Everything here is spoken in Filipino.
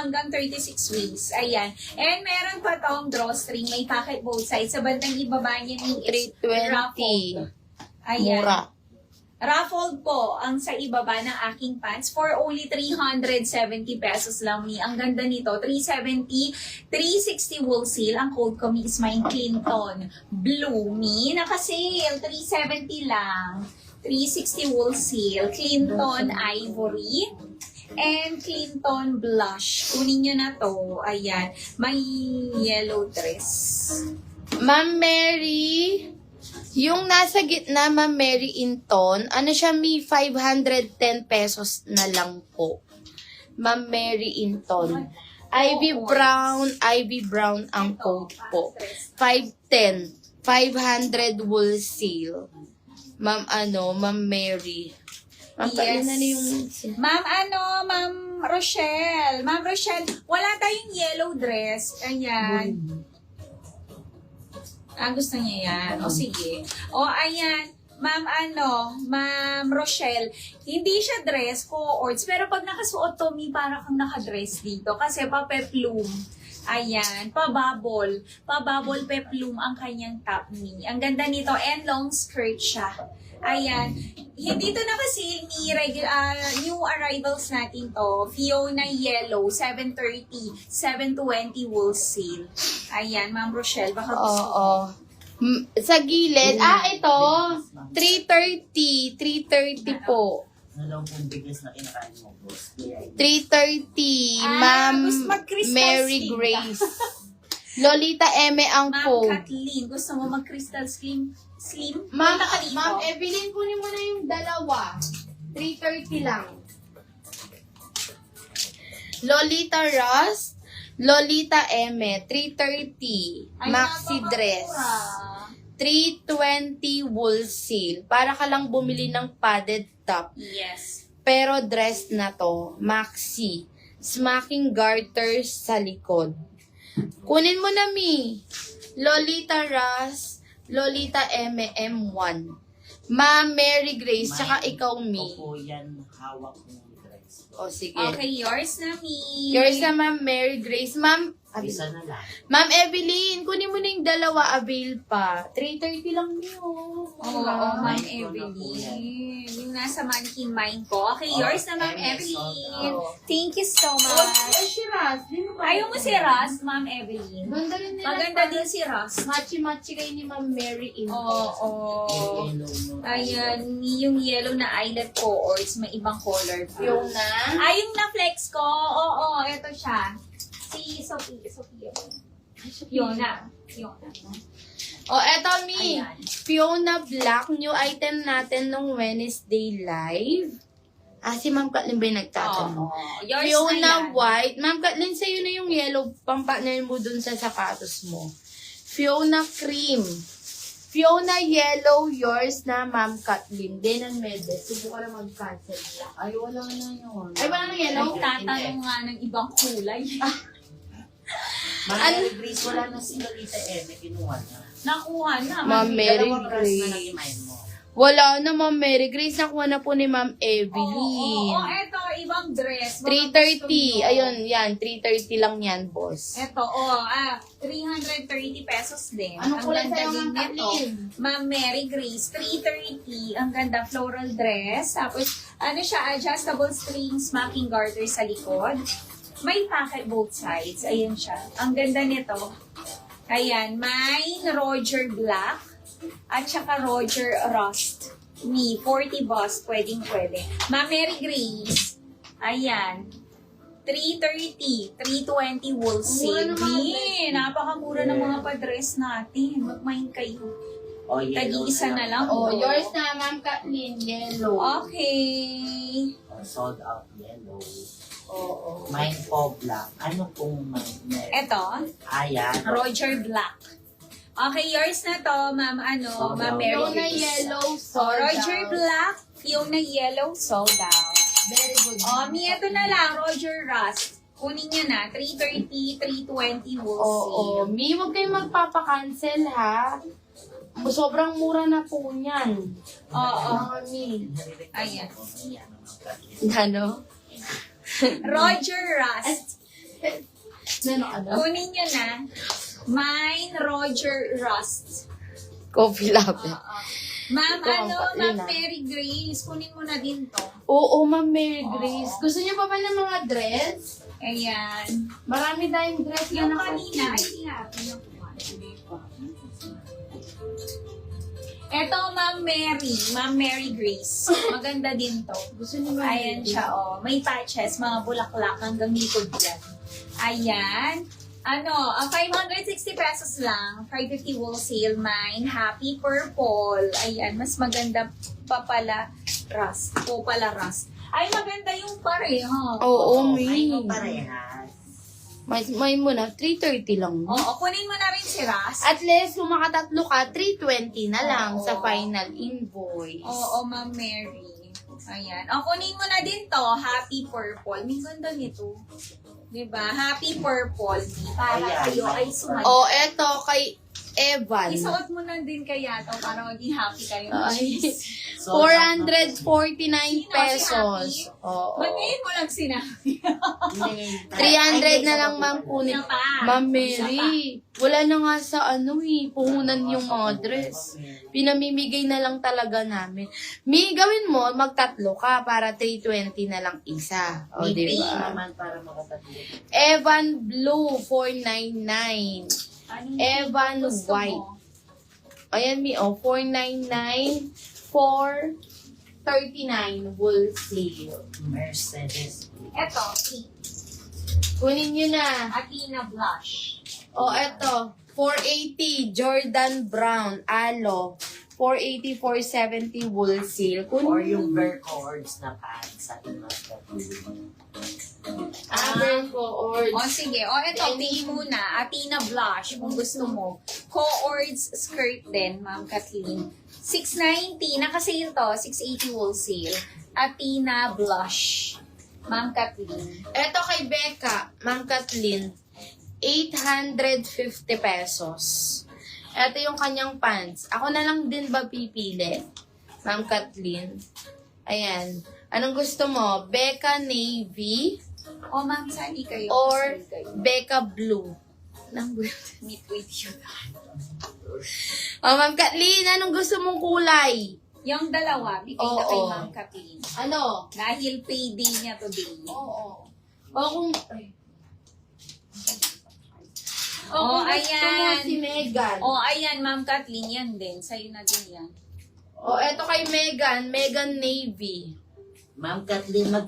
hanggang 36 weeks. Ayan. And meron pa tong drawstring. May pocket both sides. Sa bandang ibaba niya ni is 320. ruffled. Ayan. Mura. Ruffled po ang sa ibaba ng aking pants for only 370 pesos lang mi. Ang ganda nito, 370, 360 wool seal. Ang code ko mi is my Clinton Blue mi. Naka-sale, 370 lang. 360 wool seal, Clinton Ivory, and Clinton Blush. Kunin nyo na to. Ayan. May yellow dress. Ma'am Mary, yung nasa gitna, Ma'am Mary Inton, ano siya, may 510 pesos na lang po. Ma'am Mary Inton. Ivy Brown ang code po. 510. 500 wool seal. Ma'am Ma'am Mary. Ma'am, Yes. na yung... Ma'am Rochelle. Ma'am Rochelle, wala tayong yellow dress. Ayan. Gusto niya yan. O, sige. O, ayan. Ma'am Rochelle, hindi siya dress, co-ords. Pero pag nakasuot to, mi, para kang nakadress dito. Kasi pa-peplum. Ayan, pa-bubble. Pa-bubble peplum ang kanyang top ni. Ang ganda nito. And long skirt siya. Ayan. Hindi to naka-sale ni new arrivals natin to. Fiona Yellow, 730, 720 wool seal. Ayan, Ma'am Rochelle, baka gusto mo. Oo. Sa gilid. Ito. 330. 330 po. Ano daw pong biggest na kinakain mo, boss? 330. Ma'am gusto mag-crystal Mary skin. Grace. Lolita Eme ang Ma'am po. Kathleen, gusto mo mag-crystal slim? Ma'am, Punta ka dito. Ma'am Evelyn, kunin mo na yung dalawa. 330 lang. Lolita Ross, Lolita Eme, 330. Ay, Maxi napaka-mura. dress. 320 wool seal. Para ka lang bumili ng padded top. Yes. Pero dress na to, maxi. Smacking garters sa likod. Kunin mo na, Mi. Lolita Ross, Lolita M1. Ma'am Mary Grace, tsaka ikaw, Mi. Opo, yan hawak ng dress. O, sige. Okay, yours na, Mi. Yours na, Ma'am Mary Grace. Ma'am, Isa na lang. Ma'am Evelyn, kunin mo na yung dalawa, avail pa. 330 lang yun. Oo, Ma'am Evelyn. Yung nasa mannequin mind ko. Okay, yours na, Ma'am Evelyn. Thank you so much. si Raz. Ayaw mo si Ras, Ma'am Evelyn? Ganda rin nila. Maganda din si Ras. Machi-machi kayo ni Ma'am Mary Inton. Oo. Yung yellow mo. Ayan, yung yellow na eyelet ko or may ibang color pa. Yung na? Yung na-flex ko. Oo, eto siya. Si Sophia. Fiona. O, eto, Mi. Ayan. Fiona Black, new item natin nung Wednesday live. Si Ma'am Kathleen ba yung nagtatanong? Yours Fiona na yan. White. Ma'am Kathleen, sa'yo na yung yellow pang-partner mo dun sa sapatos mo. Fiona Cream. Fiona Yellow, yours na, Ma'am Kathleen. Denan Medes. Subukan na mag-cancel siya. Ay, wala na yun. Ay, wala na yellow? Nagtatanong nga ng ibang kulay. Mary Grace, wala na si Lolita M. Kinuha na. Nakuha na. Ma'am Mary Dalawang dress na Grace. nakimain mo. Wala na, Ma'am Mary Grace. Nakuha na po ni Ma'am Oo, Evelyn. eto, ibang dress. Baka 330. gusto mo. Ayun, yan. 330 lang yan, boss. Eto, 330 pesos din. Anong Ang kulay ganda sa'yo, din Ma'am nito. Kathleen? Ma'am Mary Grace, 330. Ang ganda, floral dress. Tapos, ano siya, adjustable strings, smacking garter sa likod. May pocket both sides. Ayan siya. Ang ganda nito. Ayan, may Roger Black at saka Roger Rust. Me, 40 bust, pwede. Ma'am Mary Grace, ayan, 330, 320 wool Mura silk. naman, Napakamura ng mga pa-dress natin. Mag-mind kayo. O, yellow Tag-iisa na lang. Oh, yours na, Ma'am Kathleen. Yellow. Okay. Sold out yellow. Oo. Mine po black. Ano pong mine? Eto, Ayan. Roger Black. Okay, yours na to, Ma'am Ma'am Mary Fiona Grace. Yellow, Oh, sold Roger out. Black, Fiona Yellow, sold out. Very good. Mi, ito na lang, Roger Rust. Kunin niya na, 330, 320 wool Oo. silk. Mi, huwag kayong magpapakancel, ha? Sobrang mura na po niyan. Oo. Mi. Ayan. Ano? Roger Rust. Ano? Kunin nyo na. Mine, Roger Rust. Coffee lover. Ma'am, Ito ang Ma'am Lina. Mary Grace, kunin mo na din to. Oo, Ma'am Mary Oo. Grace. Gusto niyo pa ba ng mga dress? Ayan. Marami tayong dress na Yung naka- kanina, ay hinabi yung Eto, Ma'am Mary Grace. Maganda din to. Gusto niyo Ma'am Ayan Mary siya, oh. May patches, mga bulaklak hanggang likod yan. Ayan. 560 pesos lang. 550 wholesale mine. Happy Purple. Ayan, mas maganda pa pala rust. Po pala rust. Ay, maganda yung pareho. Oo, Ay, may. kung parehas. May muna, 330 lang. Oo, kunin mo na rin si Ras. At least, kung makatatlo ka, 320 na lang Oo. sa final invoice. Oo, Ma'am Mary. Ayan. O, kunin mo na din to. Happy Purple. May ganda nito. Diba? Happy Purple. Para Ayan. kayo ay sumayo. O, eto kay Evan. Isuot mo na din kaya to para maging happy kayo. Ay. So, 449 Sino? Si pesos. Oo. Ba't ngayon mo lang sinabi? 300 na lang, ma'am, kunin. Isa pa. Ma'am Mary, wala na nga sa puhunan yung mga dress. Pinamimigay na lang talaga namin. Gawin mo, magtatlo ka para 320 na lang isa. O, May di pink ba? naman para makatatlo. Evan Blue, 499. Anong Evan gusto White. mo? Ayan, 499, 439 wholesale. Mercedes. Eto, pink. Kunin nyo na. Athena Blush. O, eto. 480 Jordan Brown Alo. 480, 470 wholesale. Or Kunin yung nyo. Vercords na pants sa imas. Or O sige, o eto, pink muna. Athena Blush, kung gusto mo. Co-ords skirt din, Ma'am Kathleen. 690, nakasale to. 680 wholesale. Athena Blush. Ma'am Kathleen. eto kay Becca, Ma'am Kathleen, 850 pesos. Eto yung kanyang pants. Ako na lang din ba pipili? Ma'am Kathleen. Ayan. Anong gusto mo? Becca Navy O ma'am, sali kayo. or Sali kayo. Becca Blue? Anong gusto? Meet with you. Oh, Ma'am Kathleen, anong gusto mong kulay? Yung dalawa, bigay na Oo. kay Ma'am Kathleen. Ano? Dahil payday niya today. Oo. O kung... O Oh, kung gusto mo ayan. si Megan. O ayan, Ma'am Kathleen, yan din. Sa'yo na din yan. O eto kay Megan, Megan Navy. Ma'am Kathleen, mag